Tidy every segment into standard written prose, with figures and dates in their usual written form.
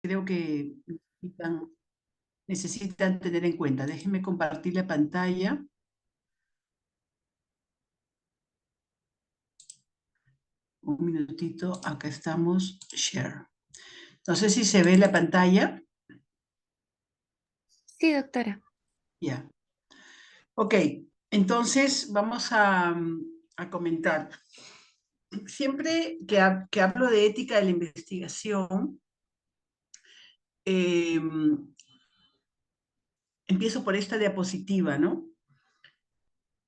creo que necesitan tener en cuenta. Déjenme compartir la pantalla. Un minutito, acá estamos, share. No sé si se ve la pantalla. Sí, doctora. Ya. Ok, entonces vamos a comentar. Siempre que hablo de ética de la investigación, eh, empiezo por esta diapositiva, ¿no?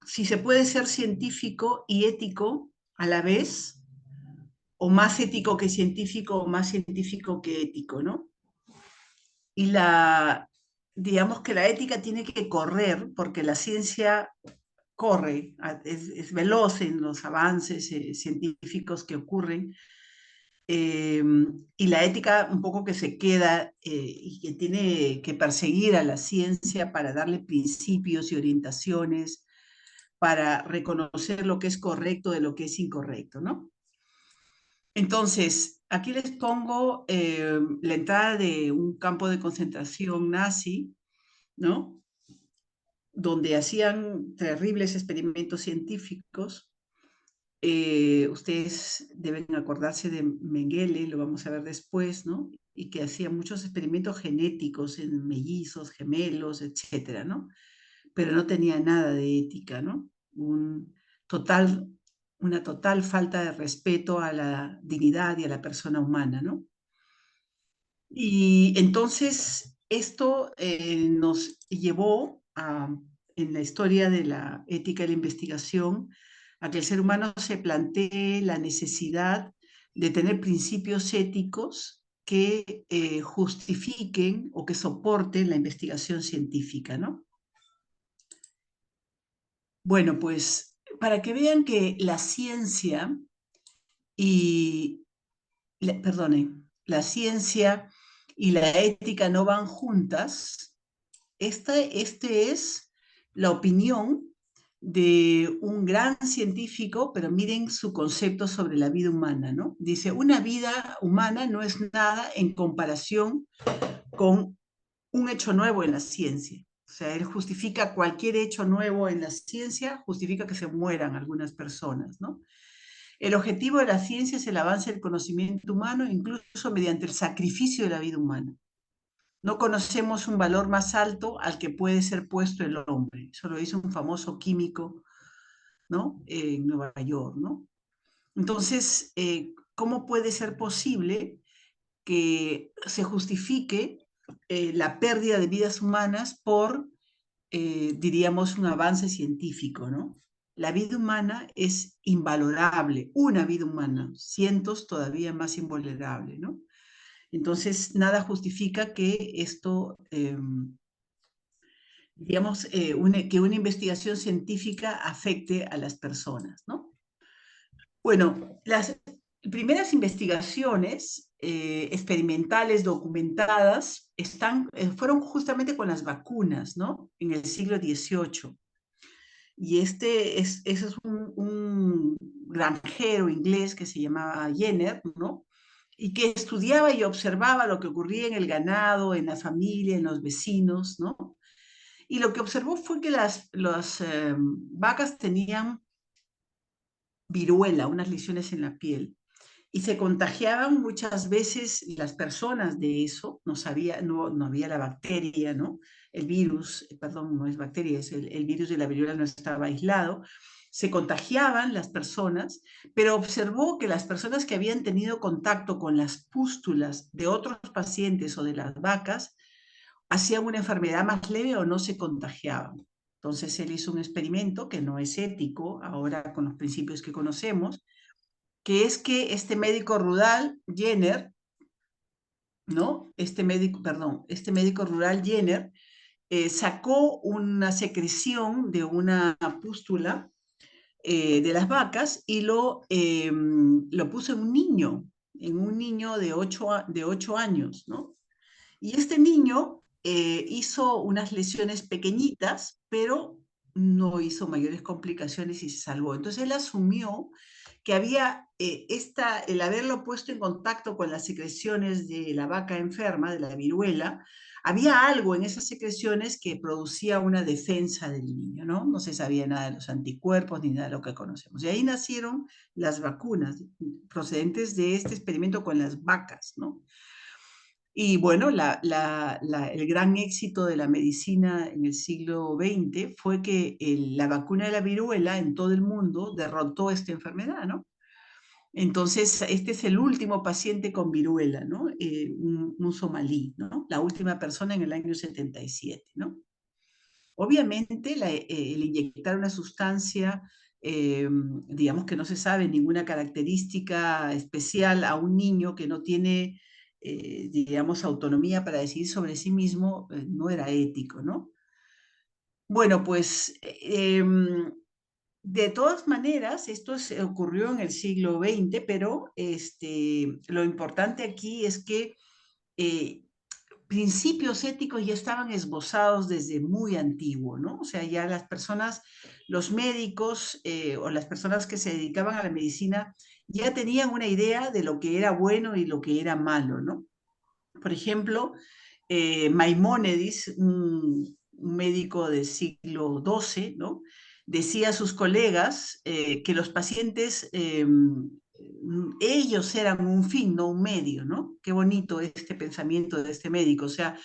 Si se puede ser científico y ético a la vez, o más ético que científico, o más científico que ético, ¿no? Y digamos que la ética tiene que correr, porque la ciencia corre, es veloz en los avances científicos que ocurren, eh, y la ética un poco que se queda y que tiene que perseguir a la ciencia para darle principios y orientaciones, para reconocer lo que es correcto de lo que es incorrecto, ¿no? Entonces, aquí les pongo la entrada de un campo de concentración nazi, ¿no? Donde hacían terribles experimentos científicos. Ustedes deben acordarse de Mengele, lo vamos a ver después, ¿no? Y que hacía muchos experimentos genéticos en mellizos, gemelos, etcétera, ¿no? Pero no tenía nada de ética, ¿no? Total, una total falta de respeto a la dignidad y a la persona humana, ¿no? Y entonces esto nos llevó en la historia de la ética de la investigación a que el ser humano se plantee la necesidad de tener principios éticos que justifiquen o que soporten la investigación científica, ¿no? Bueno, pues para que vean que la ciencia y, perdone, la ciencia y la ética no van juntas. Este es la opinión de un gran científico, pero miren su concepto sobre la vida humana, ¿no? Dice, una vida humana no es nada en comparación con un hecho nuevo en la ciencia. O sea, él justifica cualquier hecho nuevo en la ciencia, justifica que se mueran algunas personas, ¿no? El objetivo de la ciencia es el avance del conocimiento humano, incluso mediante el sacrificio de la vida humana. No conocemos un valor más alto al que puede ser puesto el hombre. Eso lo dice un famoso químico, ¿no? En Nueva York, ¿no? Entonces, ¿cómo puede ser posible que se justifique la pérdida de vidas humanas por, diríamos, un avance científico, ¿no? La vida humana es invalorable, una vida humana, cientos todavía más invulnerable, ¿no? Entonces, nada justifica que esto, digamos, que una investigación científica afecte a las personas, ¿no? Bueno, las primeras investigaciones experimentales documentadas fueron justamente con las vacunas, ¿no? En el siglo XVIII. Y ese es un granjero inglés que se llamaba Jenner, ¿no? Y que estudiaba y observaba lo que ocurría en el ganado, en la familia, en los vecinos, ¿no? Y lo que observó fue que las vacas tenían viruela, unas lesiones en la piel, y se contagiaban muchas veces las personas de eso, no había la bacteria, ¿no? El virus, perdón, no es bacteria, es el virus de la viruela no estaba aislado, se contagiaban las personas, pero observó que las personas que habían tenido contacto con las pústulas de otros pacientes o de las vacas hacían una enfermedad más leve o no se contagiaban. Entonces él hizo un experimento que no es ético ahora con los principios que conocemos, que es que este médico rural, Jenner, ¿no? Este médico rural, Jenner, sacó una secreción de una pústula de las vacas y lo puso en un niño de 8 años, ¿no? Y este niño hizo unas lesiones pequeñitas, pero no hizo mayores complicaciones y se salvó. Entonces él asumió que había el haberlo puesto en contacto con las secreciones de la vaca enferma, de la viruela, había algo en esas secreciones que producía una defensa del niño, ¿no? No se sabía nada de los anticuerpos ni nada de lo que conocemos. Y ahí nacieron las vacunas procedentes de este experimento con las vacas, ¿no? Y bueno, el gran éxito de la medicina en el siglo XX fue que la vacuna de la viruela en todo el mundo derrotó esta enfermedad, ¿no? Entonces, este es el último paciente con viruela, ¿no? Un somalí, ¿no? La última persona en el año 77, ¿no? Obviamente, el inyectar una sustancia, digamos que no se sabe ninguna característica especial a un niño que no tiene, digamos, autonomía para decidir sobre sí mismo, no era ético, ¿no? Bueno, pues de todas maneras, esto ocurrió en el siglo XX, pero lo importante aquí es que eh, principios éticos ya estaban esbozados desde muy antiguo, ¿no? O sea, ya las personas, los médicos o las personas que se dedicaban a la medicina ya tenían una idea de lo que era bueno y lo que era malo, ¿no? Por ejemplo, Maimónides, un médico del siglo XII, ¿no? Decía a sus colegas que los pacientes, ellos eran un fin, no un medio, ¿no? Qué bonito este pensamiento de este médico. O sea,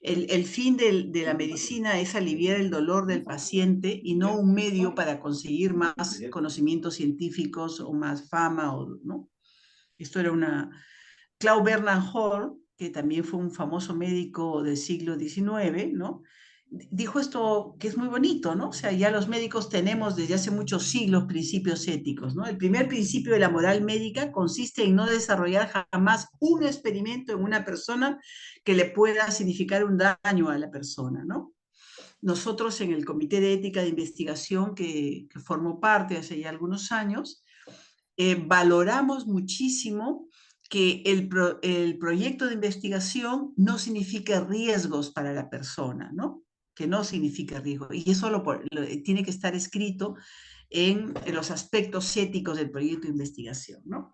el fin de la medicina es aliviar el dolor del paciente y no un medio para conseguir más conocimientos científicos o más fama, ¿no? Esto era una, Claude Bernard Hall, que también fue un famoso médico del siglo XIX, ¿no? Dijo esto que es muy bonito, ¿no? O sea, ya los médicos tenemos desde hace muchos siglos principios éticos, ¿no? El primer principio de la moral médica consiste en no desarrollar jamás un experimento en una persona que le pueda significar un daño a la persona, ¿no? Nosotros en el Comité de Ética de Investigación que formó parte hace ya algunos años, valoramos muchísimo que el proyecto de investigación no significa riesgos para la persona, ¿no? Que no significa riesgo. Y eso tiene que estar escrito en los aspectos éticos del proyecto de investigación, ¿no?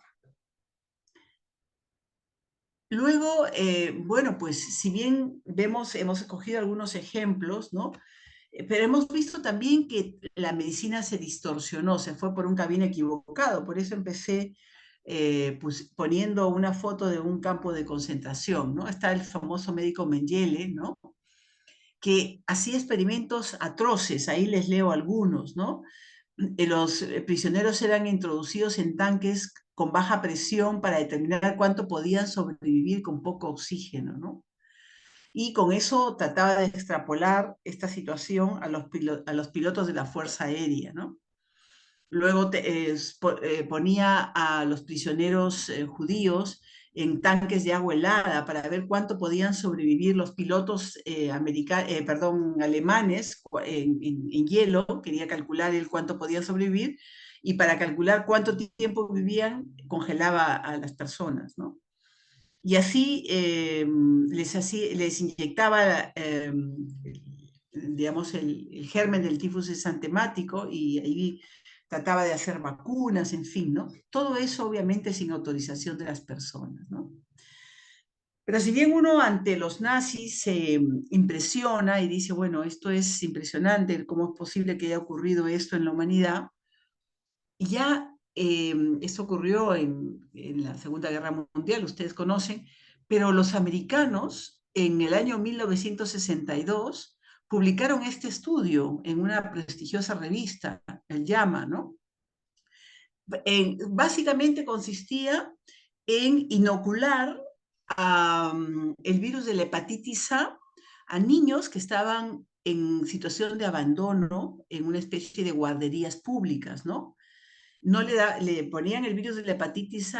Luego, bueno, pues si bien hemos escogido algunos ejemplos, ¿no? Pero hemos visto también que la medicina se distorsionó, se fue por un camino equivocado. Por eso empecé pues, poniendo una foto de un campo de concentración, ¿no? Está el famoso médico Mengele, ¿no? Que hacía experimentos atroces, ahí les leo algunos, ¿no? Los prisioneros eran introducidos en tanques con baja presión para determinar cuánto podían sobrevivir con poco oxígeno, ¿no? Y con eso trataba de extrapolar esta situación a los pilotos de la Fuerza Aérea, ¿no? Luego ponía a los prisioneros judíos en tanques de agua helada para ver cuánto podían sobrevivir los pilotos alemanes en hielo, quería calcular el cuánto podían sobrevivir, y para calcular cuánto tiempo vivían, congelaba a las personas, ¿no? Y así les inyectaba, digamos, el germen del tifus exantemático y ahí trataba de hacer vacunas, en fin, ¿no? Todo eso obviamente sin autorización de las personas, ¿no? Pero si bien uno ante los nazis se impresiona y dice, bueno, esto es impresionante, ¿cómo es posible que haya ocurrido esto en la humanidad? Ya esto ocurrió en la Segunda Guerra Mundial, ustedes conocen, pero los americanos en el año 1962 publicaron este estudio en una prestigiosa revista, el JAMA, ¿no? Básicamente consistía en inocular el virus de la hepatitis a niños que estaban en situación de abandono en una especie de guarderías públicas, ¿no? No le ponían el virus de la hepatitis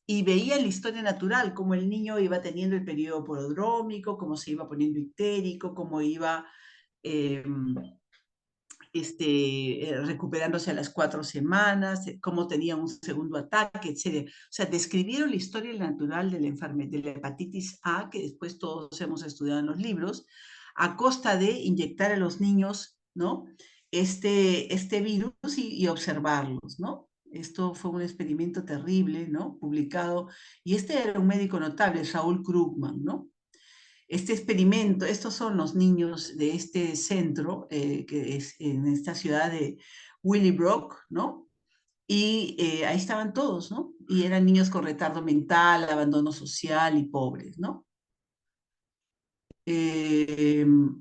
y veían la historia natural, cómo el niño iba teniendo el periodo prodrómico, cómo se iba poniendo ictérico, cómo iba eh, recuperándose a las 4 semanas, cómo tenía un segundo ataque, etc. O sea, describieron la historia natural de la enfermedad, de la hepatitis A, que después todos hemos estudiado en los libros, a costa de inyectar a los niños, ¿no? Este virus y observarlos, ¿no? Esto fue un experimento terrible, ¿no? Publicado, y este era un médico notable, Saul Krugman, ¿no? Este experimento, estos son los niños de este centro, que es en esta ciudad de Willebroek, ¿no? Y ahí estaban todos, ¿no? Y eran niños con retardo mental, abandono social y pobres, ¿no?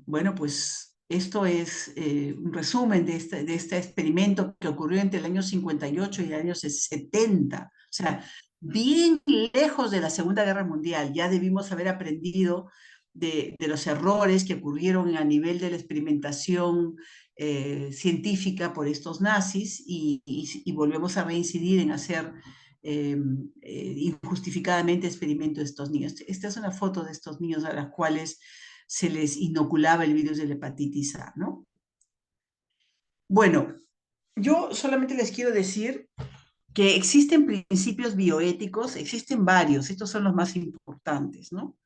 Bueno, pues esto es un resumen de este experimento que ocurrió entre el año 58 y el año 70. O sea, bien lejos de la Segunda Guerra Mundial. Ya debimos haber aprendido de los errores que ocurrieron a nivel de la experimentación científica por estos nazis y volvemos a reincidir en hacer injustificadamente experimento de estos niños. Esta es una foto de estos niños a los cuales se les inoculaba el virus de la hepatitis A, ¿no? Bueno, yo solamente les quiero decir que existen principios bioéticos, existen varios, estos son los más importantes, ¿no?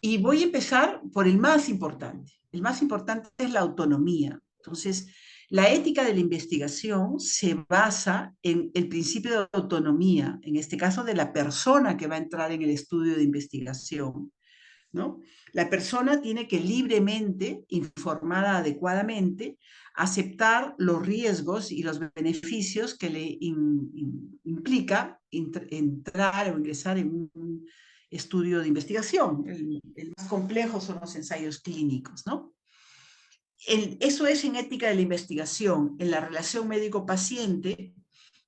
Y voy a empezar por el más importante. El más importante es la autonomía. Entonces, la ética de la investigación se basa en el principio de autonomía, en este caso de la persona que va a entrar en el estudio de investigación, ¿no? La persona tiene que libremente, informada adecuadamente, aceptar los riesgos y los beneficios que le implica entrar o ingresar en un estudio de investigación. El más complejo son los ensayos clínicos, ¿no? Eso es en ética de la investigación. En la relación médico-paciente,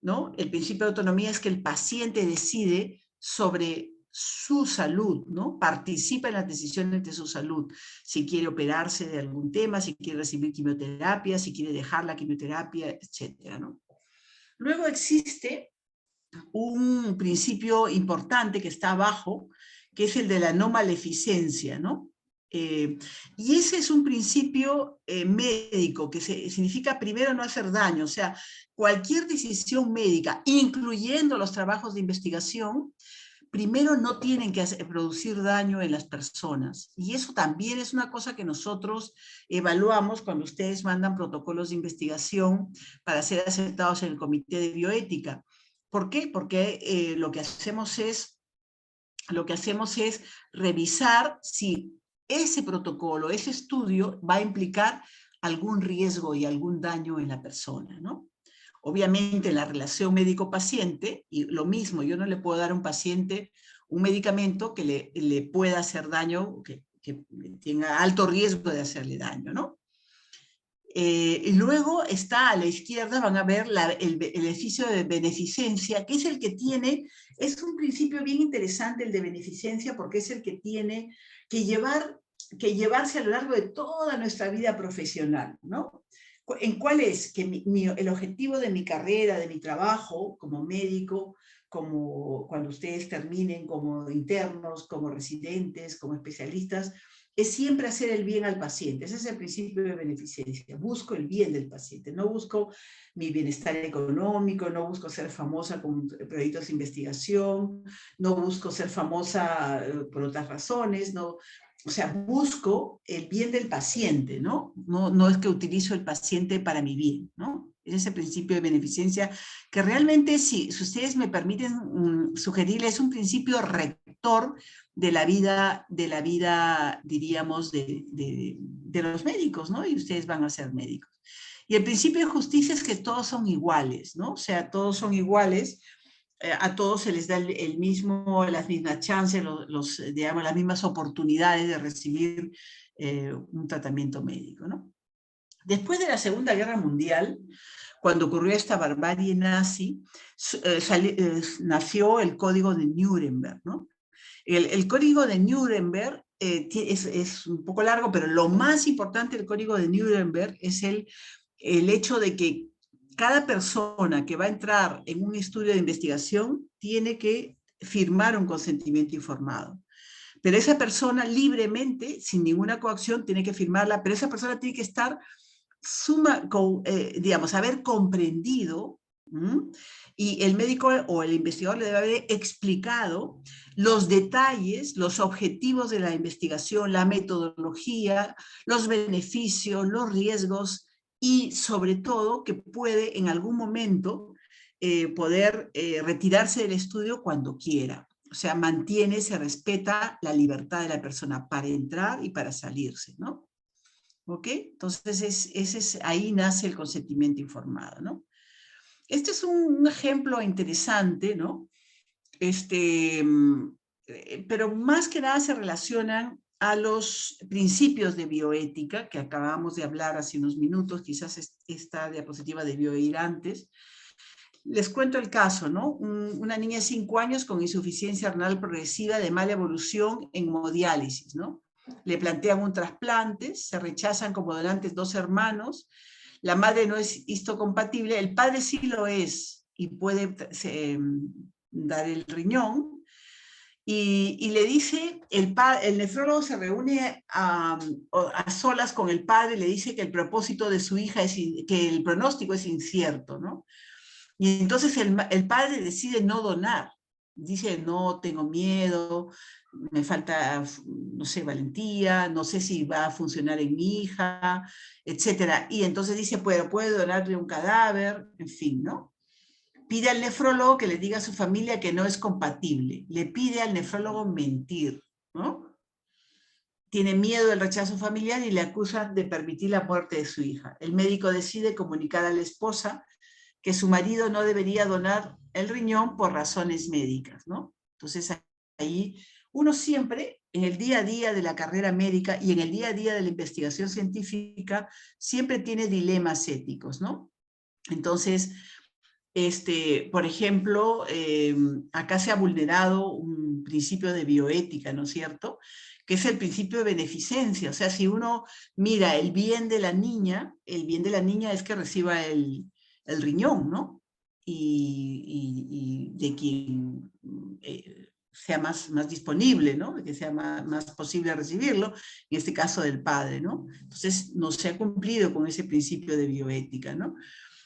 ¿no? El principio de autonomía es que el paciente decide sobre su salud, ¿no? Participa en las decisiones de su salud. Si quiere operarse de algún tema, si quiere recibir quimioterapia, si quiere dejar la quimioterapia, etcétera, ¿no? Luego existe un principio importante que está abajo, que es el de la no maleficencia, ¿no? Y ese es un principio médico que significa primero no hacer daño, o sea, cualquier decisión médica, incluyendo los trabajos de investigación, primero no tienen que producir daño en las personas. Y eso también es una cosa que nosotros evaluamos cuando ustedes mandan protocolos de investigación para ser aceptados en el Comité de Bioética. ¿Por qué? Porque lo que hacemos es revisar si ese protocolo, ese estudio va a implicar algún riesgo y algún daño en la persona, ¿no? Obviamente en la relación médico-paciente, y lo mismo, yo no le puedo dar a un paciente un medicamento que le pueda hacer daño, que tenga alto riesgo de hacerle daño, ¿no? Y luego está a la izquierda, van a ver el beneficio de beneficencia, que es el que tiene, es un principio bien interesante el de beneficencia, porque es el que tiene que llevarse a lo largo de toda nuestra vida profesional, ¿no? ¿En cuál es? Que el objetivo de mi carrera, de mi trabajo como médico, como cuando ustedes terminen como internos, como residentes, como especialistas, es siempre hacer el bien al paciente. Ese es el principio de beneficencia. Busco el bien del paciente, no busco mi bienestar económico, no busco ser famosa con proyectos de investigación, no busco ser famosa por otras razones, no, o sea, busco el bien del paciente, ¿no? No es que utilizo el paciente para mi bien, ¿no? Es ese principio de beneficencia que realmente, si ustedes me permiten sugerirles, es un principio rector de la vida, diríamos, de los médicos, ¿no? Y ustedes van a ser médicos. Y el principio de justicia es que todos son iguales, ¿no? O sea, todos son iguales, a todos se les da las mismas chances, digamos, las mismas oportunidades de recibir un tratamiento médico, ¿no? Después de la Segunda Guerra Mundial, cuando ocurrió esta barbarie nazi, nació el Código de Nuremberg, ¿no? El Código de Nuremberg es un poco largo, pero lo más importante del Código de Nuremberg es el hecho de que cada persona que va a entrar en un estudio de investigación tiene que firmar un consentimiento informado. Pero esa persona libremente, sin ninguna coacción, tiene que firmarla, pero esa persona tiene que estar digamos, haber comprendido, y el médico o el investigador le debe haber explicado los detalles, los objetivos de la investigación, la metodología, los beneficios, los riesgos y sobre todo que puede en algún momento poder retirarse del estudio cuando quiera. O sea, mantiene, se respeta la libertad de la persona para entrar y para salirse, ¿no? ¿Ok? Entonces, ahí nace el consentimiento informado, ¿no? Este es un ejemplo interesante, ¿no? Pero más que nada se relacionan a los principios de bioética que acabamos de hablar hace unos minutos, quizás esta diapositiva debió ir antes. Les cuento el caso, ¿no? Una niña de 5 años con insuficiencia renal progresiva de mala evolución en hemodiálisis, ¿no? Le plantean un trasplante, se rechazan como donantes 2 hermanos, la madre no es histocompatible, el padre sí lo es y puede dar el riñón, y le dice, el nefrólogo se reúne a solas con el padre, le dice que el propósito de su hija que el pronóstico es incierto, ¿no? Y entonces el padre decide no donar. Dice, no, tengo miedo, me falta, no sé, valentía, no sé si va a funcionar en mi hija, etc. Y entonces dice, puede donarle un cadáver, en fin, ¿no? Pide al nefrólogo que le diga a su familia que no es compatible. Le pide al nefrólogo mentir, ¿no? Tiene miedo del rechazo familiar y le acusan de permitir la muerte de su hija. El médico decide comunicar a la esposa que su marido no debería donar el riñón por razones médicas, ¿no? Entonces ahí uno siempre, en el día a día de la carrera médica y en el día a día de la investigación científica, siempre tiene dilemas éticos, ¿no? Entonces, por ejemplo, acá se ha vulnerado un principio de bioética, ¿no es cierto?, que es el principio de beneficencia. O sea, si uno mira el bien de la niña, el bien de la niña es que reciba el riñón, ¿no? Y de quien sea más disponible, ¿no? De que sea más posible recibirlo, en este caso del padre, ¿no? Entonces, no se ha cumplido con ese principio de bioética, ¿no?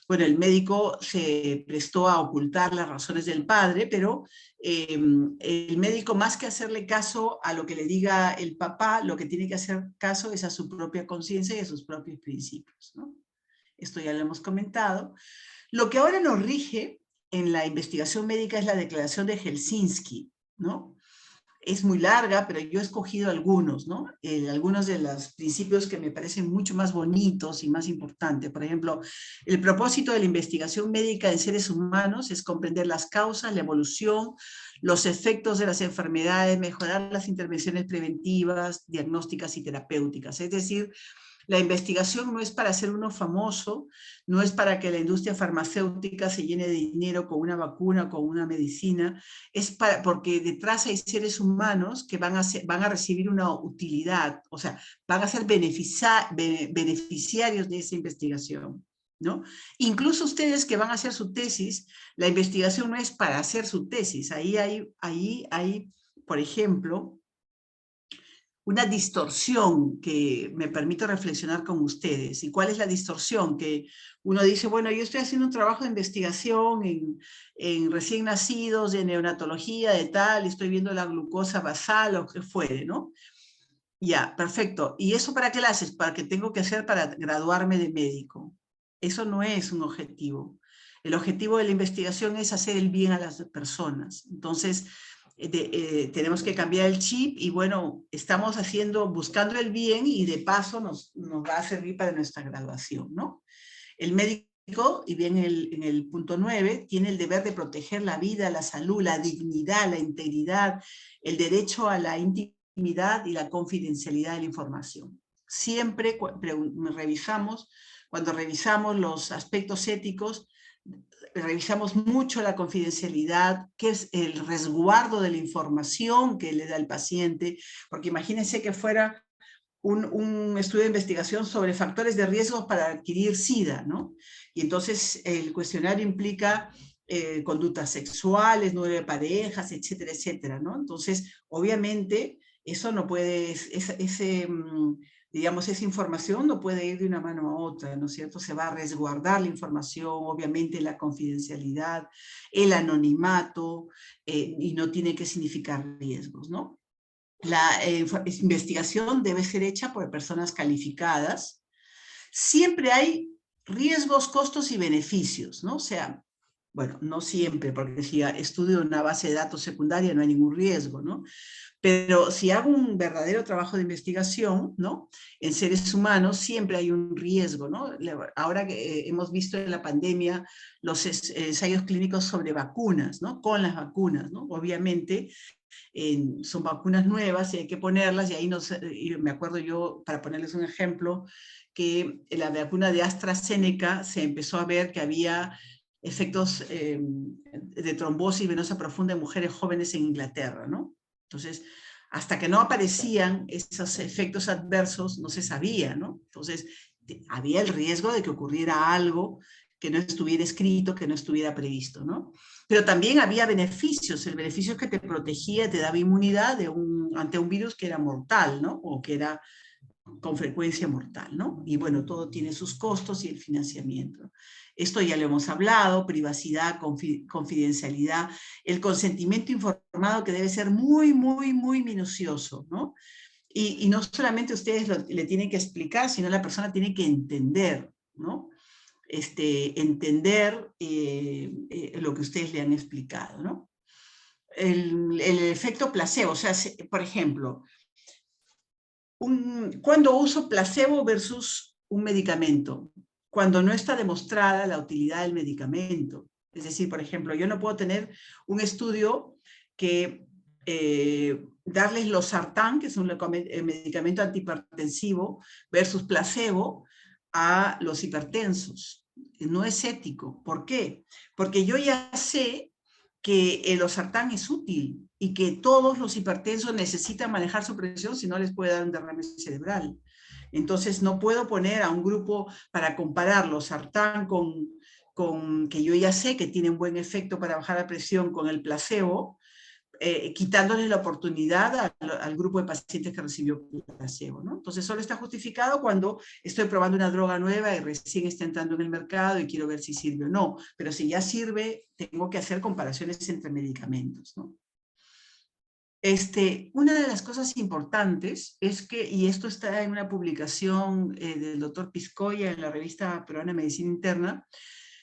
Bueno, el médico se prestó a ocultar las razones del padre, pero el médico, más que hacerle caso a lo que le diga el papá, lo que tiene que hacer caso es a su propia conciencia y a sus propios principios, ¿no? Esto ya lo hemos comentado. Lo que ahora nos rige en la investigación médica es la Declaración de Helsinki, ¿no? Es muy larga, pero yo he escogido algunos, ¿no? Algunos de los principios que me parecen mucho más bonitos y más importantes. Por ejemplo, el propósito de la investigación médica en seres humanos es comprender las causas, la evolución, los efectos de las enfermedades, mejorar las intervenciones preventivas, diagnósticas y terapéuticas. Es decir, la investigación no es para ser uno famoso, no es para que la industria farmacéutica se llene de dinero con una vacuna, con una medicina, es porque detrás hay seres humanos que van a recibir una utilidad, o sea, van a ser beneficiarios de esa investigación, ¿no? Incluso ustedes que van a hacer su tesis, la investigación no es para hacer su tesis, ahí hay, por ejemplo, una distorsión que me permito reflexionar con ustedes. ¿Y cuál es la distorsión? Que uno dice, bueno, yo estoy haciendo un trabajo de investigación en recién nacidos, de neonatología, de tal, estoy viendo la glucosa basal o que fuere, ¿no? Ya, perfecto. ¿Y eso para qué lo haces? ¿Para qué tengo que hacer para graduarme de médico? Eso no es un objetivo. El objetivo de la investigación es hacer el bien a las personas. Entonces, tenemos que cambiar el chip y bueno, estamos buscando el bien y de paso nos va a servir para nuestra graduación, ¿no? El médico, y bien en el punto 9, tiene el deber de proteger la vida, la salud, la dignidad, la integridad, el derecho a la intimidad y la confidencialidad de la información. Siempre cuando revisamos los aspectos éticos, revisamos mucho la confidencialidad, que es el resguardo de la información que le da el paciente, porque imagínense que fuera un estudio de investigación sobre factores de riesgo para adquirir SIDA, ¿no? Y entonces el cuestionario implica conductas sexuales, 9 parejas, etcétera, etcétera, ¿no? Entonces, obviamente, eso no puede, digamos, esa información no puede ir de una mano a otra, ¿no es cierto? Se va a resguardar la información, obviamente la confidencialidad, el anonimato, y no tiene que significar riesgos, ¿no? La investigación debe ser hecha por personas calificadas. Siempre hay riesgos, costos y beneficios, ¿no? O sea, Bueno, no siempre, porque si estudio una base de datos secundaria no hay ningún riesgo, ¿no? Pero si hago un verdadero trabajo de investigación, ¿no? En seres humanos siempre hay un riesgo, ¿no? Ahora que hemos visto en la pandemia los ensayos clínicos sobre vacunas, ¿no? Con las vacunas, ¿no? Obviamente son vacunas nuevas y hay que ponerlas, y ahí me acuerdo yo, para ponerles un ejemplo, que en la vacuna de AstraZeneca se empezó a ver que había efectos de trombosis venosa profunda en mujeres jóvenes en Inglaterra, ¿no? Entonces, hasta que no aparecían esos efectos adversos, no se sabía, ¿no? Entonces, había el riesgo de que ocurriera algo que no estuviera escrito, que no estuviera previsto, ¿no? Pero también había beneficios. El beneficio es que te protegía, te daba inmunidad ante un virus que era mortal, ¿no? O que era con frecuencia mortal, ¿no? Y bueno, todo tiene sus costos y el financiamiento. Esto ya lo hemos hablado: privacidad, confidencialidad, el consentimiento informado, que debe ser muy, muy, muy minucioso, ¿no? Y no solamente ustedes le tienen que explicar, sino la persona tiene que entender, ¿no? Entender lo que ustedes le han explicado, ¿no? El efecto placebo, o sea, por ejemplo, ¿cuándo uso placebo versus un medicamento? Cuando no está demostrada la utilidad del medicamento. Es decir, por ejemplo, yo no puedo tener un estudio que darles losartán, que es un medicamento antihipertensivo, versus placebo a los hipertensos. No es ético. ¿Por qué? Porque yo ya sé que el losartán es útil y que todos los hipertensos necesitan manejar su presión, si no les puede dar un derrame cerebral. Entonces no puedo poner a un grupo para comparar losartán con que yo ya sé que tiene un buen efecto para bajar la presión, con el placebo, quitándole la oportunidad al grupo de pacientes que recibió placebo, ¿no? Entonces solo está justificado cuando estoy probando una droga nueva y recién está entrando en el mercado y quiero ver si sirve o no. Pero si ya sirve, tengo que hacer comparaciones entre medicamentos, ¿no? Una de las cosas importantes es que, y esto está en una publicación del doctor Piscoya en la revista Peruana de Medicina Interna,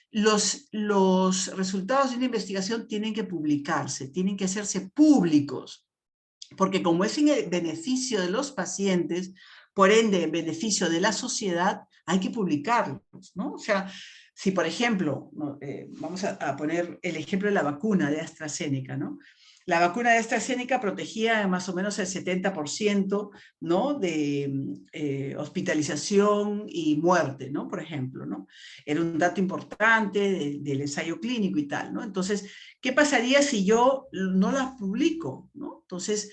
los resultados de una investigación tienen que publicarse, tienen que hacerse públicos, porque como es en beneficio de los pacientes, por ende en beneficio de la sociedad, hay que publicarlos, ¿no? O sea, si por ejemplo, vamos a poner el ejemplo de la vacuna de AstraZeneca, ¿no? La vacuna de AstraZeneca protegía más o menos el 70%, ¿no? De hospitalización y muerte, ¿no? Por ejemplo, ¿no? Era un dato importante del ensayo clínico y tal, ¿no? Entonces, ¿qué pasaría si yo no las publico, ¿no? Entonces,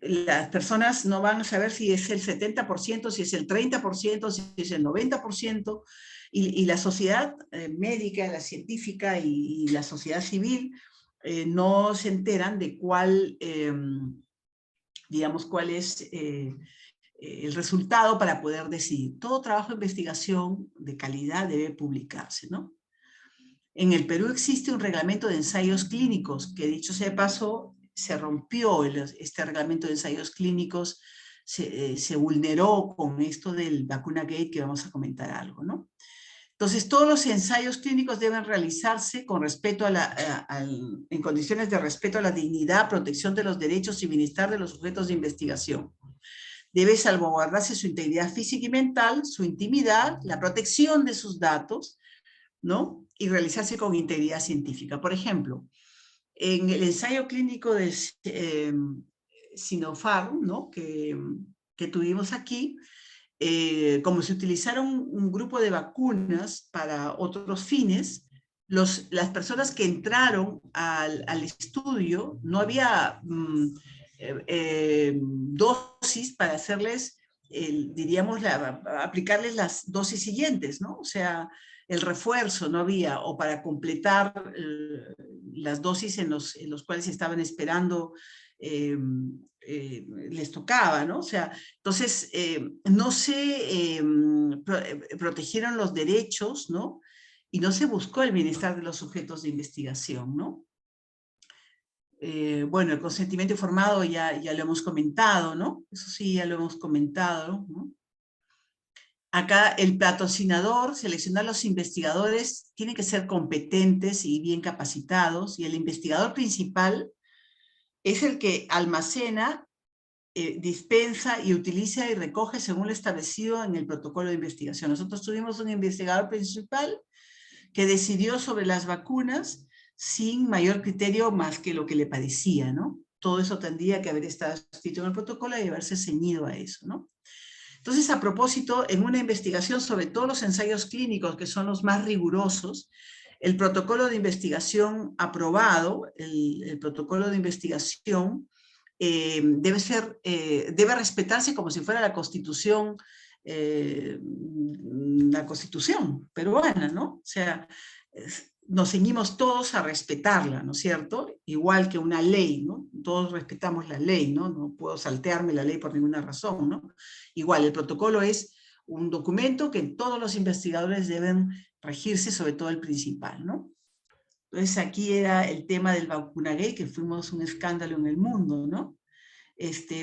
las personas no van a saber si es el 70%, si es el 30%, si es el 90%, y la sociedad médica, la científica y la sociedad civil no se enteran de digamos, cuál es el resultado para poder decidir. Todo trabajo de investigación de calidad debe publicarse, ¿no? En el Perú existe un reglamento de ensayos clínicos que, dicho sea de paso, se rompió este reglamento de ensayos clínicos, se vulneró con esto del vacuna gate, que vamos a comentar algo, ¿no? Entonces, todos los ensayos clínicos deben realizarse con respeto en condiciones de respeto a la dignidad, protección de los derechos y bienestar de los sujetos de investigación. Debe salvaguardarse su integridad física y mental, su intimidad, la protección de sus datos, ¿no? Y realizarse con integridad científica. Por ejemplo, en el ensayo clínico de Sinopharm, ¿no? que tuvimos aquí, como se utilizaron un grupo de vacunas para otros fines, las personas que entraron al estudio, no había dosis para hacerles, diríamos, aplicarles las dosis siguientes, ¿no? O sea, el refuerzo no había, o para completar las dosis en los cuales estaban esperando, les tocaba, ¿no? O sea, entonces no se protegieron los derechos, ¿no? Y no se buscó el bienestar de los sujetos de investigación, ¿no? Bueno, el consentimiento informado ya lo hemos comentado, ¿no? Eso sí, ya lo hemos comentado, ¿no? Acá el patrocinador, seleccionar los investigadores, tienen que ser competentes y bien capacitados, y el investigador principal es el que almacena, dispensa y utiliza y recoge según lo establecido en el protocolo de investigación. Nosotros tuvimos un investigador principal que decidió sobre las vacunas sin mayor criterio más que lo que le parecía, ¿no? Todo eso tendría que haber estado escrito en el protocolo y haberse ceñido a eso, ¿no? Entonces, a propósito, en una investigación sobre todos los ensayos clínicos, que son los más rigurosos, el protocolo de investigación aprobado, el protocolo de investigación, debe respetarse como si fuera la constitución peruana, ¿no? O sea, nos ceñimos todos a respetarla, ¿no es cierto? Igual que una ley, ¿no? Todos respetamos la ley, ¿no? No puedo saltearme la ley por ninguna razón, ¿no? Igual, el protocolo es un documento que todos los investigadores deben regirse, sobre todo el principal, ¿no? Entonces aquí era el tema del vacunagate, que fuimos un escándalo en el mundo, ¿no?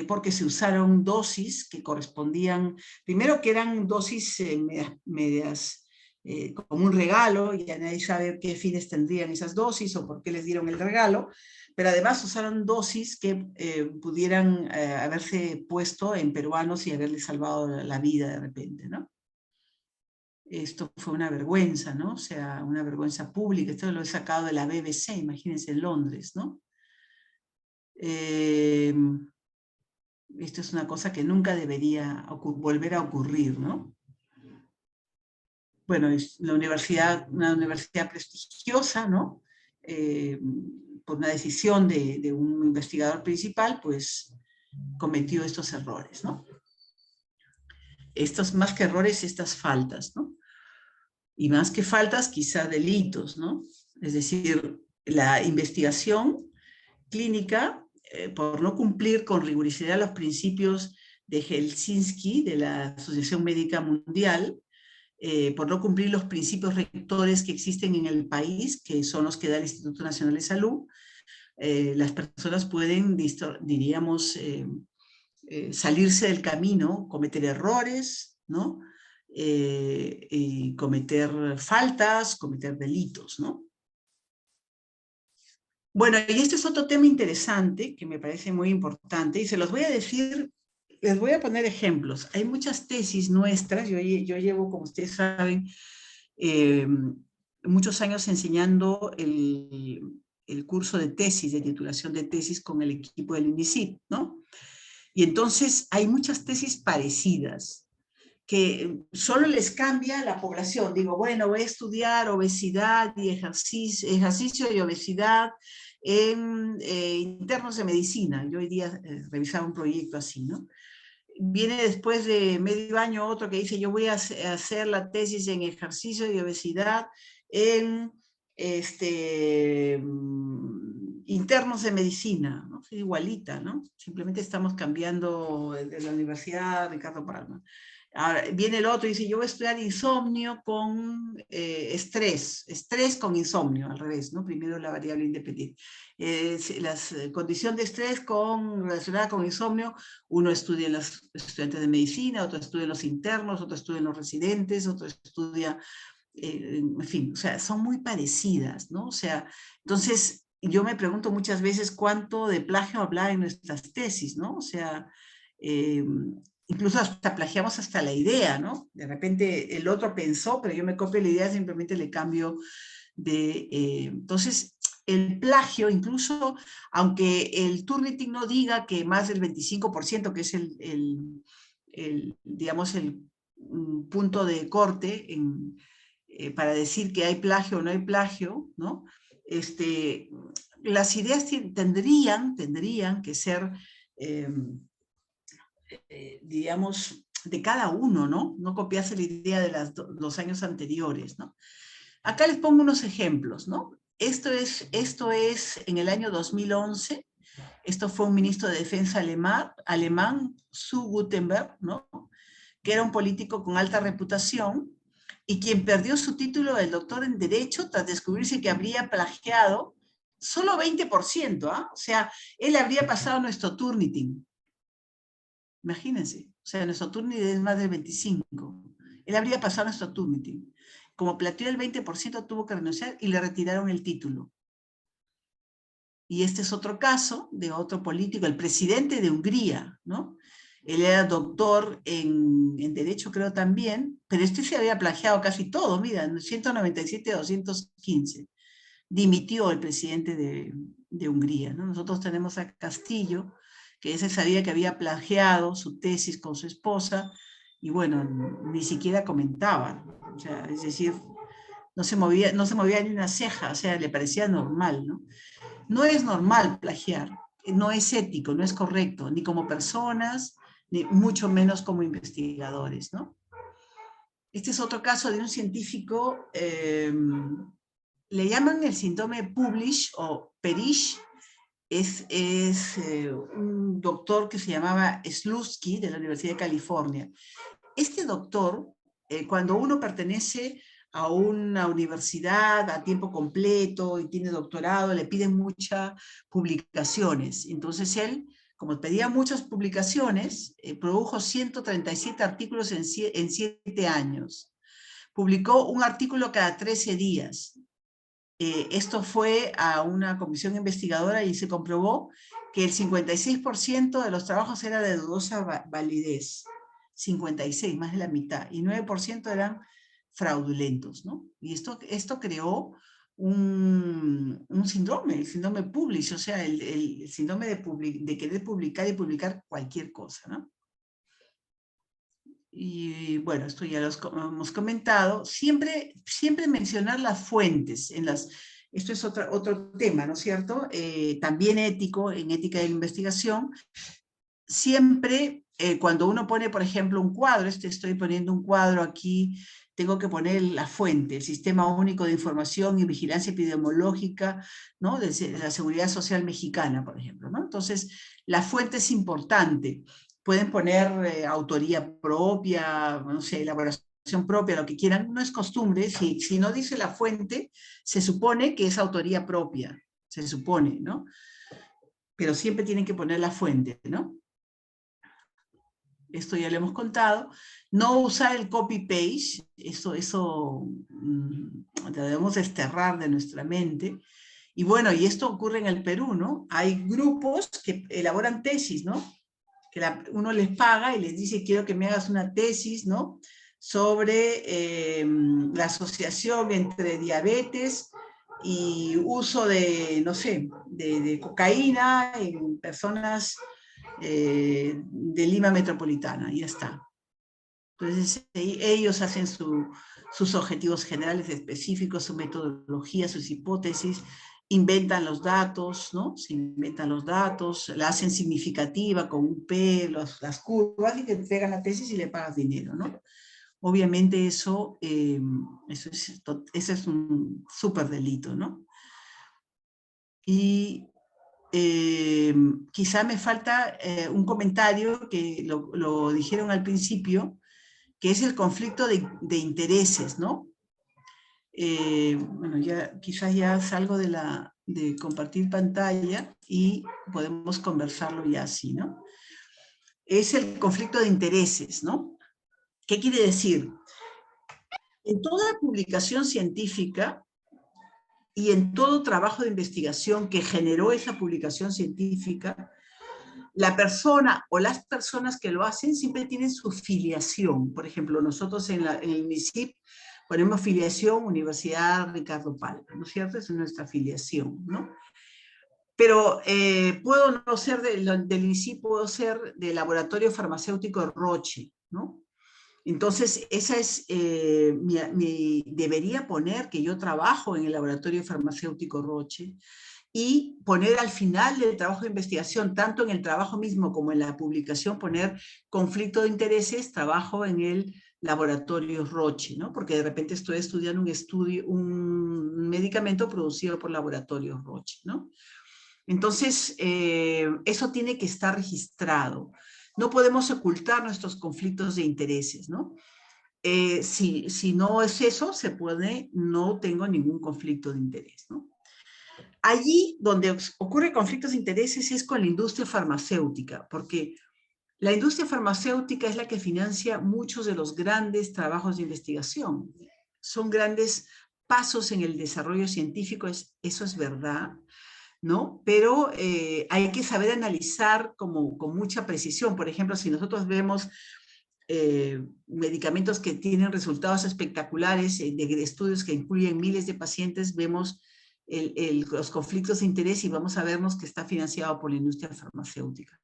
Porque se usaron dosis que correspondían, primero que eran dosis medias como un regalo, y ya nadie sabe qué fines tendrían esas dosis o por qué les dieron el regalo, pero además usaron dosis que pudieran haberse puesto en peruanos y haberles salvado la vida de repente, ¿no? Esto fue una vergüenza, ¿no? O sea, una vergüenza pública. Esto lo he sacado de la BBC, imagínense, en Londres, ¿no? Esto es una cosa que nunca debería volver a ocurrir, ¿no? Bueno, es una universidad prestigiosa, ¿no? Por una decisión de un investigador principal, pues cometió estos errores, ¿no? Estos, más que errores, estas faltas, ¿no? Y más que faltas, quizá delitos, ¿no? Es decir, la investigación clínica, por no cumplir con rigurosidad los principios de Helsinki, de la Asociación Médica Mundial, por no cumplir los principios rectores que existen en el país, que son los que da el Instituto Nacional de Salud, las personas pueden, diríamos, salirse del camino, cometer errores, ¿no? Y cometer faltas, cometer delitos, ¿no? Bueno, y este es otro tema interesante que me parece muy importante y se los voy a decir, les voy a poner ejemplos. Hay muchas tesis nuestras, yo llevo, como ustedes saben, eh, muchos años enseñando el curso de tesis, de titulación de tesis con el equipo del INDICIT, ¿no? Y entonces hay muchas tesis parecidas que solo les cambia la población. Digo, bueno, voy a estudiar obesidad y ejercicio y obesidad en internos de medicina. Yo hoy día revisaba un proyecto así, ¿no? Viene después de medio año otro que dice, yo voy a hacer la tesis en ejercicio y obesidad en internos de medicina, ¿no? Es igualita, ¿no? Simplemente estamos cambiando de la Universidad Ricardo Palma. Ahora, viene el otro y dice, yo voy a estudiar insomnio con estrés con insomnio, al revés, ¿no? Primero la variable independiente. La condición de estrés relacionada con insomnio, uno estudia en los estudiantes de medicina, otro estudia en los internos, otro estudia en los residentes, otro estudia, en fin, o sea, son muy parecidas, ¿no? O sea, entonces yo me pregunto muchas veces cuánto de plagio habla en nuestras tesis, ¿no? O sea, incluso hasta plagiamos hasta la idea, ¿no? De repente el otro pensó, pero yo me copio la idea, simplemente le cambio de... entonces, el plagio, incluso, aunque el Turnitin no diga que más del 25%, que es digamos, el punto de corte para decir que hay plagio o no hay plagio, ¿no? Las ideas tendrían que ser... digamos, de cada uno, ¿no? No copiarse la idea de los años anteriores, ¿no? Acá les pongo unos ejemplos, ¿no? Esto es en el año 2011, esto fue un ministro de defensa alemán, Zu Gutenberg, ¿no? Que era un político con alta reputación y quien perdió su título de doctor en Derecho tras descubrirse que habría plagiado solo 20%, ¿ah? O sea, él habría pasado nuestro Turnitin. Imagínense, o sea, nuestro Turnitin es más del 25%. Él habría pasado nuestro Turnitin. Como plateó el 20%, tuvo que renunciar y le retiraron el título. Y este es otro caso de otro político, el presidente de Hungría, ¿no? Él era doctor en Derecho, creo también, pero este se había plagiado casi todo, mira, en 197-215. Dimitió el presidente de Hungría, ¿no? Nosotros tenemos a Castillo, que ese sabía que había plagiado su tesis con su esposa, y bueno, ni siquiera comentaba, o sea, es decir, no se movía ni una ceja, o sea, le parecía normal, ¿no? No es normal plagiar, no es ético, no es correcto, ni como personas, ni mucho menos como investigadores, ¿no? Este es otro caso de un científico, le llaman el síndrome Publish o Perish, es un doctor que se llamaba Slutsky de la Universidad de California. Este doctor, cuando uno pertenece a una universidad a tiempo completo y tiene doctorado, le piden muchas publicaciones. Entonces él, como pedía muchas publicaciones, produjo 137 artículos en 7 años. Publicó un artículo cada 13 días. Esto fue a una comisión investigadora y se comprobó que el 56% de los trabajos era de dudosa validez. 56, más de la mitad, y 9% eran fraudulentos, ¿no? Y esto creó un síndrome, el síndrome Publish, o sea, el síndrome de querer publicar y publicar cualquier cosa, ¿no? Y bueno, esto ya lo hemos comentado. Siempre mencionar las fuentes. Esto es otro tema, ¿no es cierto? También ético, en ética de la investigación. Siempre, cuando uno pone, por ejemplo, un cuadro, estoy poniendo un cuadro aquí, tengo que poner la fuente, el Sistema Único de Información y Vigilancia Epidemiológica, ¿no? De la Seguridad Social Mexicana, por ejemplo, ¿no? Entonces, la fuente es importante. Pueden poner autoría propia, no sé, elaboración propia, lo que quieran. No es costumbre, si no dice la fuente, se supone que es autoría propia, se supone, ¿no? Pero siempre tienen que poner la fuente, ¿no? Esto ya lo hemos contado. No usar el copy-paste, eso debemos desterrar de nuestra mente. Y bueno, y esto ocurre en el Perú, ¿no? Hay grupos que elaboran tesis, ¿no? Que uno les paga y les dice, quiero que me hagas una tesis, ¿no? Sobre la asociación entre diabetes y uso de, no sé, de cocaína en personas de Lima Metropolitana, y ya está. Entonces ellos hacen sus objetivos generales específicos, su metodología, sus hipótesis, inventan los datos, ¿no? Se inventan los datos, la hacen significativa con un P, las curvas, y te entregan la tesis y le pagas dinero, ¿no? Obviamente eso es un súper delito, ¿no? Y quizá me falta un comentario que lo dijeron al principio, que es el conflicto de intereses, ¿no? Bueno, quizás ya salgo de compartir pantalla y podemos conversarlo ya así, ¿no? Es el conflicto de intereses, ¿no? ¿Qué quiere decir? En toda publicación científica y en todo trabajo de investigación que generó esa publicación científica, la persona o las personas que lo hacen siempre tienen su filiación. Por ejemplo, nosotros en el MISIP ponemos filiación Universidad Ricardo Palma, ¿no es cierto? Esa es nuestra filiación, ¿no? Pero puedo no ser del MISIP, puedo ser del Laboratorio Farmacéutico Roche, ¿no? Entonces, esa es, debería poner que yo trabajo en el Laboratorio Farmacéutico Roche, y poner al final del trabajo de investigación, tanto en el trabajo mismo como en la publicación, poner conflicto de intereses, trabajo en el laboratorio Roche, ¿no? Porque de repente estoy estudiando un medicamento producido por laboratorio Roche, ¿no? Entonces, eso tiene que estar registrado. No podemos ocultar nuestros conflictos de intereses, ¿no? Si no es eso, se puede, no tengo ningún conflicto de interés, ¿no? Allí donde ocurre conflictos de intereses es con la industria farmacéutica, porque La industria farmacéutica es la que financia muchos de los grandes trabajos de investigación. Son grandes pasos en el desarrollo científico, eso es verdad, ¿no? Pero hay que saber analizar con mucha precisión. Por ejemplo, si nosotros vemos medicamentos que tienen resultados espectaculares de estudios que incluyen miles de pacientes, vemos los conflictos de interés y vamos a vernos que está financiado por la industria farmacéutica.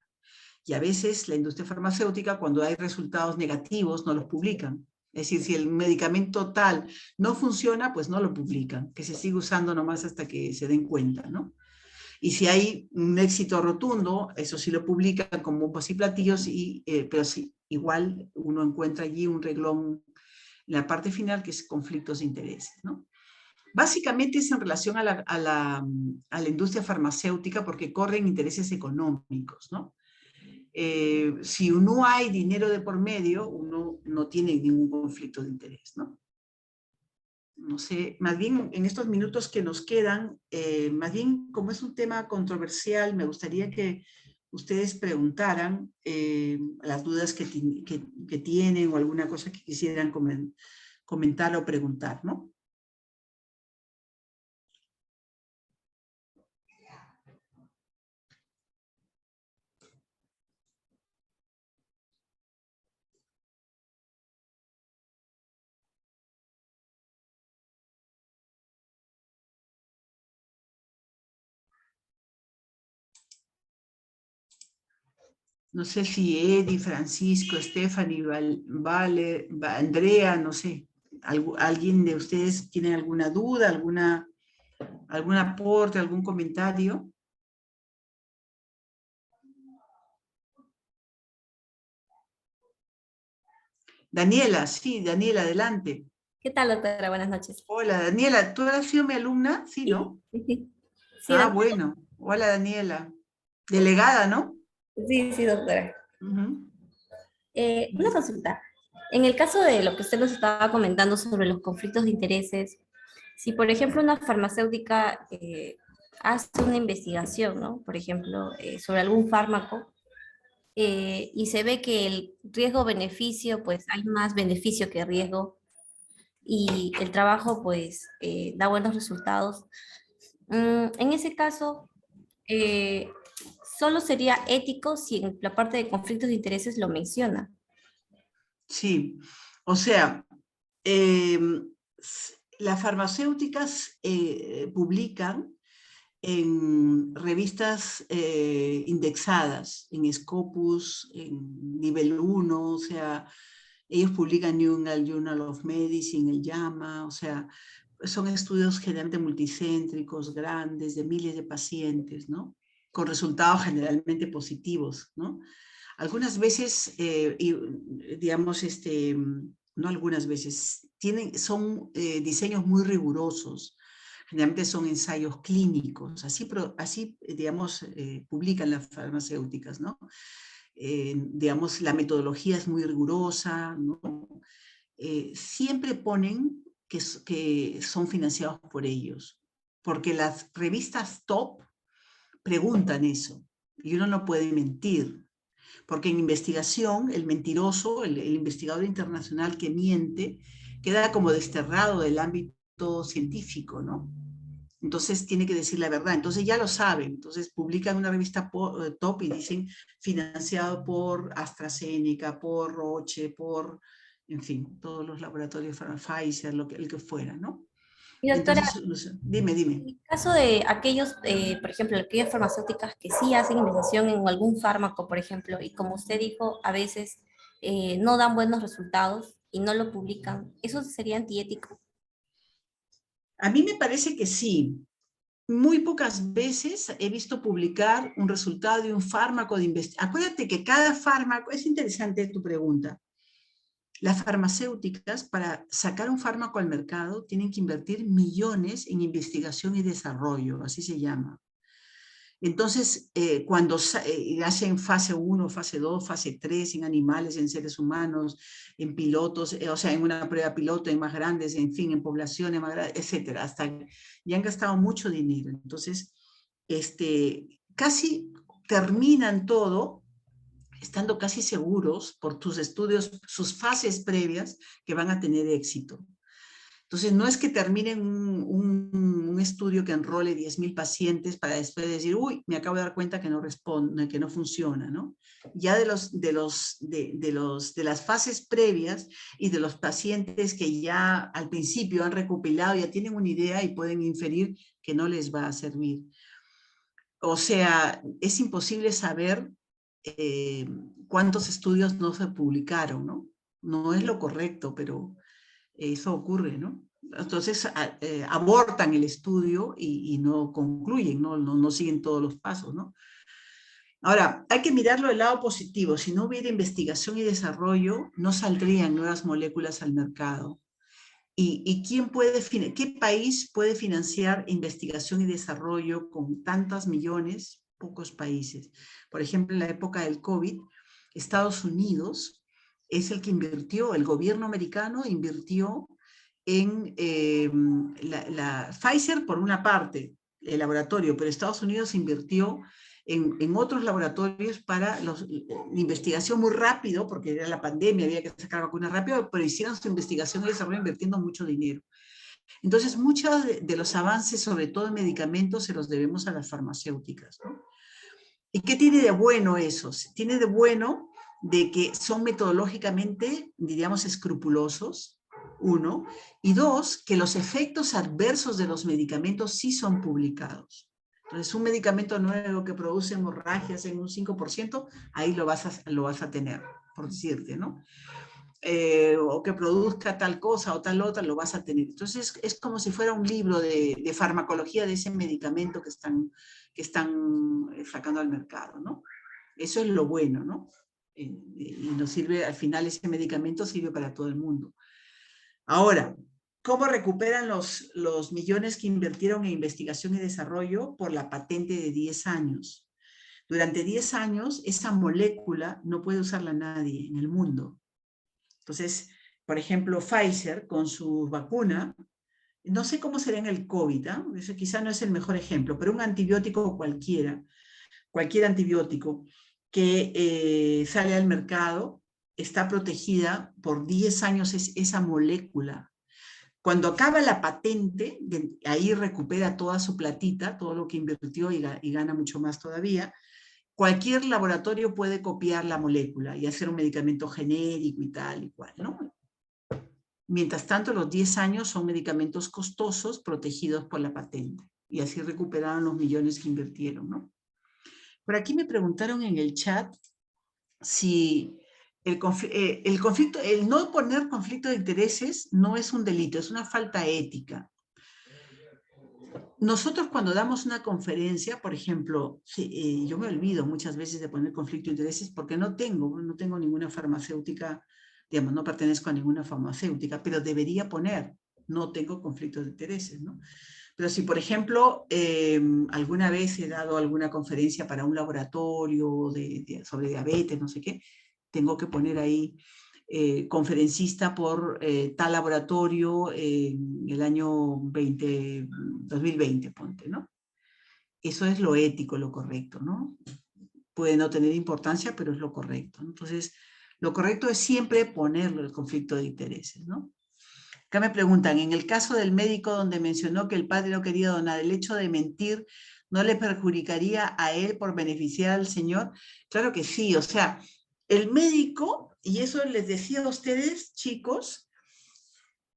Y a veces la industria farmacéutica, cuando hay resultados negativos, no los publican. Es decir, si el medicamento tal no funciona, pues no lo publican, que se sigue usando nomás hasta que se den cuenta, ¿no? Y si hay un éxito rotundo, eso sí lo publican como bombos y platillos, pero sí, igual uno encuentra allí un reglón en la parte final que es conflictos de intereses, ¿no? Básicamente es en relación a la industria farmacéutica porque corren intereses económicos, ¿no? Si no hay dinero de por medio, uno no tiene ningún conflicto de interés, ¿no? No sé, más bien en estos minutos que nos quedan, más bien como es un tema controversial, me gustaría que ustedes preguntaran las dudas que tienen o alguna cosa que quisieran comentar o preguntar, ¿no? No sé si Eddie, Francisco, Stephanie, Andrea, no sé, ¿alguien de ustedes tiene alguna duda, algún aporte, algún comentario? Daniela, sí, Daniela, adelante. ¿Qué tal, doctora? Buenas noches. Hola, Daniela, ¿tú has sido mi alumna? Sí, Sí, ¿no? sí, sí. Sí, Ah, doctora. bueno. Hola, Daniela. Delegada, ¿no? Sí, sí, doctora. Ujú. Una consulta. En el caso de lo que usted nos estaba comentando sobre los conflictos de intereses, si por ejemplo una farmacéutica hace una investigación, ¿no? Por ejemplo, sobre algún fármaco, y se ve que el riesgo-beneficio, pues hay más beneficio que riesgo, y el trabajo, pues, da buenos resultados. En ese caso, eh, solo sería ético si en la parte de conflictos de intereses lo menciona. Sí. O sea, eh, las farmacéuticas publican en revistas indexadas, en Scopus, en nivel 1, o sea, ellos publican New England Journal of Medicine, el JAMA, o sea, son estudios generalmente multicéntricos, grandes, de miles de pacientes, ¿no? Con resultados generalmente positivos, ¿no? Algunas veces, digamos, no algunas veces, son diseños muy rigurosos, generalmente son ensayos clínicos, así digamos, publican las farmacéuticas, ¿no? Digamos, la metodología es muy rigurosa, ¿no? Siempre ponen que son financiados por ellos, porque las revistas top preguntan eso, y uno no puede mentir, porque en investigación el mentiroso, el investigador internacional que miente, queda como desterrado del ámbito científico, ¿no? Entonces tiene que decir la verdad. Entonces ya lo saben. Entonces publican una revista top y dicen financiado por AstraZeneca, por Roche, por, en fin, todos los laboratorios, Pfizer, el que fuera, ¿no? Y doctora, Entonces, dime. en el caso de aquellos, por ejemplo, aquellas farmacéuticas que sí hacen investigación en algún fármaco, por ejemplo, y como usted dijo, a veces no dan buenos resultados y no lo publican, ¿eso sería antiético? A mí me parece que sí. Muy pocas veces he visto publicar un resultado de un fármaco de investigación. Acuérdate que cada fármaco, es interesante tu pregunta, las farmacéuticas para sacar un fármaco al mercado tienen que invertir millones en investigación y desarrollo, así se llama. Entonces, cuando hacen fase 1, fase 2, fase 3 en animales, en seres humanos, en pilotos, o sea, en una prueba piloto, en más grandes, en fin, en poblaciones más grandes, etcétera, hasta ya han gastado mucho dinero. Entonces, casi terminan todo estando casi seguros por tus estudios, sus fases previas, que van a tener éxito. Entonces, no es que terminen un estudio que enrole 10.000 pacientes para después decir, uy, me acabo de dar cuenta que no responde, que no funciona, ¿no? Ya de las fases previas y de los pacientes que ya al principio han recopilado, ya tienen una idea y pueden inferir que no les va a servir. O sea, es imposible saber cuántos estudios no se publicaron, ¿no? No es lo correcto, pero eso ocurre, ¿no? Entonces abortan el estudio y no concluyen, no siguen todos los pasos, ¿no? Ahora, hay que mirarlo del lado positivo. Si no hubiera investigación y desarrollo, no saldrían nuevas moléculas al mercado. ¿Y qué país puede financiar investigación y desarrollo con tantos millones? Pocos países. Por ejemplo, en la época del COVID, Estados Unidos es el que invirtió, el gobierno americano invirtió en Pfizer por una parte, el laboratorio, pero Estados Unidos invirtió en otros laboratorios para la investigación muy rápido, porque era la pandemia, había que sacar vacunas rápido, pero hicieron su investigación y desarrollo invirtiendo mucho dinero. Entonces, muchos de los avances, sobre todo en medicamentos, se los debemos a las farmacéuticas, ¿no? ¿Y qué tiene de bueno eso? Tiene de bueno de que son metodológicamente, diríamos, escrupulosos, uno, y dos, que los efectos adversos de los medicamentos sí son publicados. Entonces, un medicamento nuevo que produce hemorragias en un 5%, ahí lo vas a tener, por decirte, ¿no? O que produzca tal cosa o tal otra, lo vas a tener. Entonces, es como si fuera un libro de farmacología de ese medicamento que están sacando al mercado, ¿no? Eso es lo bueno, ¿no? Y nos sirve, al final ese medicamento sirve para todo el mundo. Ahora, ¿cómo recuperan los millones que invirtieron en investigación y desarrollo? Por la patente de 10 años. Durante 10 años, esa molécula no puede usarla nadie en el mundo. Entonces, por ejemplo, Pfizer con su vacuna, no sé cómo será en el COVID, ¿eh? Eso quizá no es el mejor ejemplo, pero un antibiótico cualquiera, cualquier antibiótico que sale al mercado, está protegida por 10 años esa molécula. Cuando acaba la patente, ahí recupera toda su platita, todo lo que invirtió y gana mucho más todavía. Cualquier laboratorio puede copiar la molécula y hacer un medicamento genérico y tal y cual, ¿no? Mientras tanto, los 10 años son medicamentos costosos protegidos por la patente y así recuperaron los millones que invirtieron, ¿no? Por aquí me preguntaron en el chat si el no poner conflicto de intereses no es un delito, es una falta ética. Nosotros cuando damos una conferencia, por ejemplo, yo me olvido muchas veces de poner conflicto de intereses porque no tengo ninguna farmacéutica, digamos, no pertenezco a ninguna farmacéutica, pero debería poner, no tengo conflicto de intereses, ¿no? Pero si, por ejemplo, alguna vez he dado alguna conferencia para un laboratorio sobre diabetes, no sé qué, tengo que poner ahí conferencista por tal laboratorio en el año 2020, ponte, ¿no? Eso es lo ético, lo correcto, ¿no? Puede no tener importancia, pero es lo correcto, ¿no? Entonces, lo correcto es siempre ponerlo el conflicto de intereses, ¿no? Acá me preguntan, en el caso del médico donde mencionó que el padre no quería donar, ¿el hecho de mentir no le perjudicaría a él por beneficiar al Señor? Claro que sí, o sea, el médico, y eso les decía a ustedes, chicos,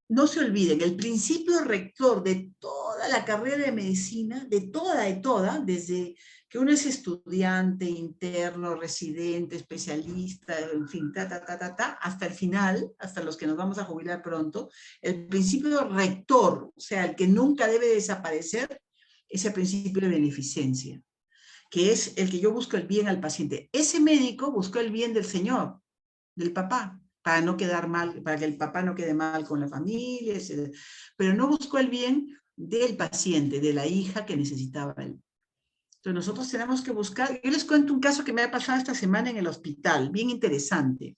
no se olviden, el principio rector de toda la carrera de medicina, de toda, desde que uno es estudiante, interno, residente, especialista, en fin, hasta el final, hasta los que nos vamos a jubilar pronto, el principio rector, o sea, el que nunca debe desaparecer, es el principio de beneficencia, que es el que yo busco el bien al paciente. Ese médico buscó el bien del Señor, del papá, para no quedar mal, para que el papá no quede mal con la familia, etc. Pero no buscó el bien del paciente, de la hija que necesitaba él. Entonces nosotros tenemos que buscar, yo les cuento un caso que me ha pasado esta semana en el hospital, bien interesante.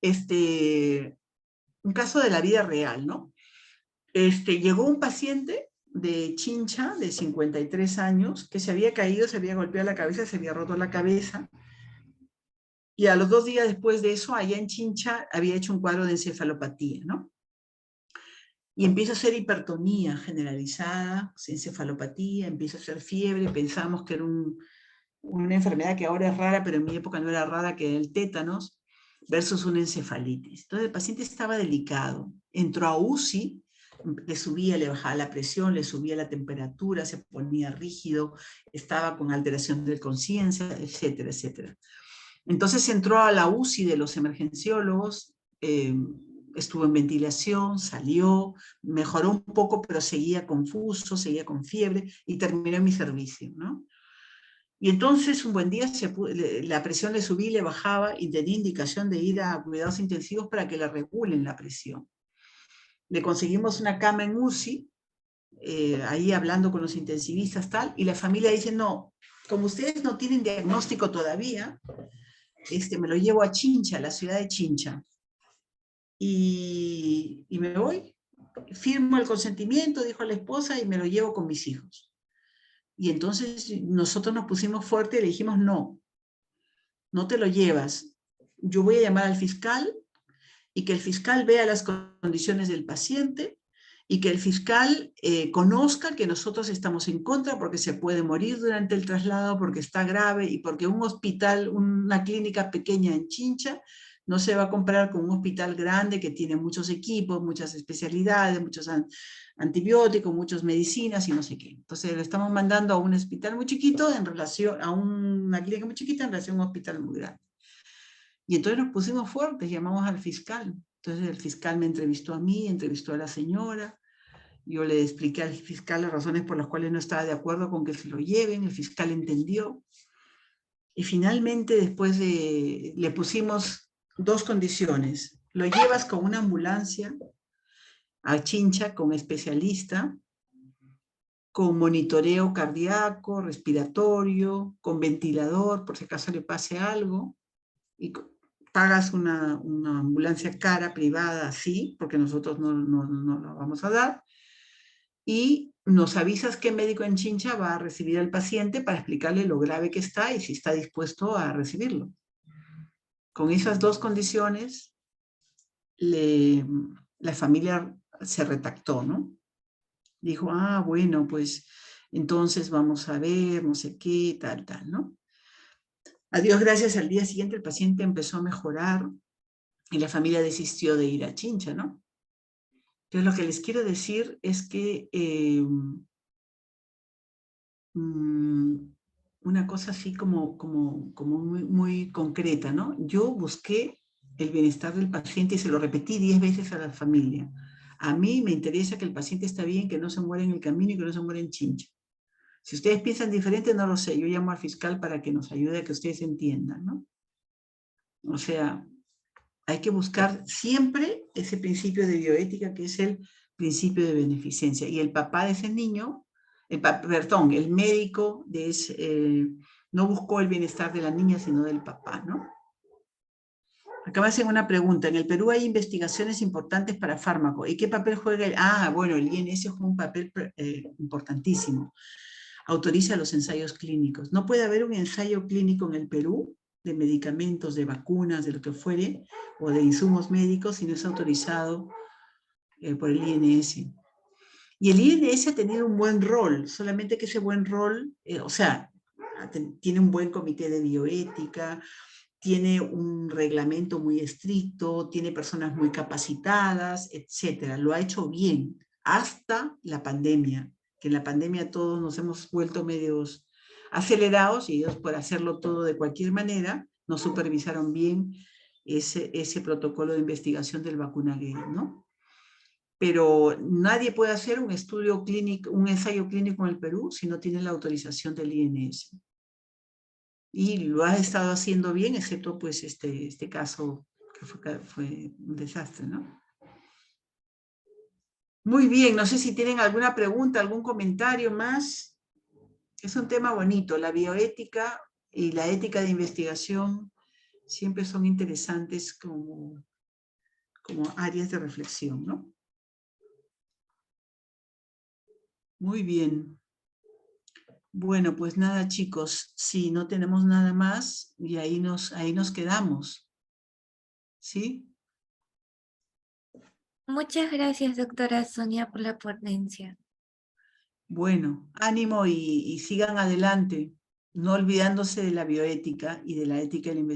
Un caso de la vida real, ¿no? Llegó un paciente de Chincha, de 53 años, que se había caído, se había golpeado la cabeza, se había roto la cabeza, Y a los 2 días después de eso, allá en Chincha, había hecho un cuadro de encefalopatía, ¿no? Y empieza a ser hipertonía generalizada, encefalopatía, empieza a ser fiebre, pensamos que era una enfermedad que ahora es rara, pero en mi época no era rara, que era el tétanos, versus una encefalitis. Entonces el paciente estaba delicado, entró a UCI, le subía, le bajaba la presión, le subía la temperatura, se ponía rígido, estaba con alteración de conciencia, etcétera, etcétera. Entonces entró a la UCI de los emergenciólogos, estuvo en ventilación, salió, mejoró un poco, pero seguía confuso, seguía con fiebre y terminó en mi servicio, ¿no? Y entonces un buen día la presión le subía y le bajaba y tenía indicación de ir a cuidados intensivos para que le regulen la presión. Le conseguimos una cama en UCI, ahí hablando con los intensivistas tal, y la familia dice, no, como ustedes no tienen diagnóstico todavía, me lo llevo a Chincha, la ciudad de Chincha. Y me voy, firmo el consentimiento, dijo la esposa, y me lo llevo con mis hijos. Y entonces nosotros nos pusimos fuerte y le dijimos, no, no te lo llevas. Yo voy a llamar al fiscal y que el fiscal vea las condiciones del paciente y que el fiscal conozca que nosotros estamos en contra porque se puede morir durante el traslado, porque está grave y porque un hospital, una clínica pequeña en Chincha, no se va a comparar con un hospital grande que tiene muchos equipos, muchas especialidades, muchos antibióticos, muchas medicinas y no sé qué. Entonces lo estamos mandando a un hospital muy chiquito en relación a una clínica muy chiquita en relación a un hospital muy grande. Y entonces nos pusimos fuertes, llamamos al fiscal. Entonces el fiscal me entrevistó a mí, entrevistó a la señora. Yo le expliqué al fiscal las razones por las cuales no estaba de acuerdo con que se lo lleven. El fiscal entendió. Y finalmente después le pusimos 2 condiciones. Lo llevas con una ambulancia a Chincha con especialista, con monitoreo cardíaco, respiratorio, con ventilador, por si acaso le pase algo, y pagas una ambulancia cara, privada, sí, porque nosotros no la vamos a dar, y nos avisas qué médico en Chincha va a recibir al paciente para explicarle lo grave que está y si está dispuesto a recibirlo. Con esas 2 condiciones, la familia se retractó, ¿no? Dijo, bueno, pues entonces vamos a ver, no sé qué, tal, ¿no? A Dios gracias, al día siguiente el paciente empezó a mejorar y la familia desistió de ir a Chincha, ¿no? Entonces lo que les quiero decir es que una cosa así como muy, muy concreta, ¿no? Yo busqué el bienestar del paciente y se lo repetí 10 veces a la familia. A mí me interesa que el paciente está bien, que no se muera en el camino y que no se muera en Chincha. Si ustedes piensan diferente, no lo sé. Yo llamo al fiscal para que nos ayude a que ustedes entiendan, ¿no? O sea, hay que buscar siempre ese principio de bioética que es el principio de beneficencia. Y el papá de ese niño, el médico no buscó el bienestar de la niña, sino del papá, ¿no? Acá me hacen una pregunta. En el Perú hay investigaciones importantes para fármacos. ¿Y qué papel juega bueno, el INS juega un papel importantísimo. Autoriza los ensayos clínicos. No puede haber un ensayo clínico en el Perú de medicamentos, de vacunas, de lo que fuere, o de insumos médicos si no es autorizado por el INS. Y el INS ha tenido un buen rol, solamente que ese buen rol, tiene un buen comité de bioética, tiene un reglamento muy estricto, tiene personas muy capacitadas, etcétera. Lo ha hecho bien hasta la pandemia, que en la pandemia todos nos hemos vuelto medios acelerados y ellos por hacerlo todo de cualquier manera no supervisaron bien ese protocolo de investigación del vacunagate, ¿no? Pero nadie puede hacer un estudio clínico, un ensayo clínico en el Perú si no tiene la autorización del INS. Y lo has estado haciendo bien, excepto pues este caso que fue un desastre, ¿no? Muy bien, no sé si tienen alguna pregunta, algún comentario más. Es un tema bonito, la bioética y la ética de investigación siempre son interesantes como áreas de reflexión, ¿no? Muy bien. Bueno, pues nada, chicos, si no tenemos nada más, y ahí nos quedamos. ¿Sí? Muchas gracias, doctora Sonia, por la ponencia. Bueno, ánimo y sigan adelante, no olvidándose de la bioética y de la ética de la investigación.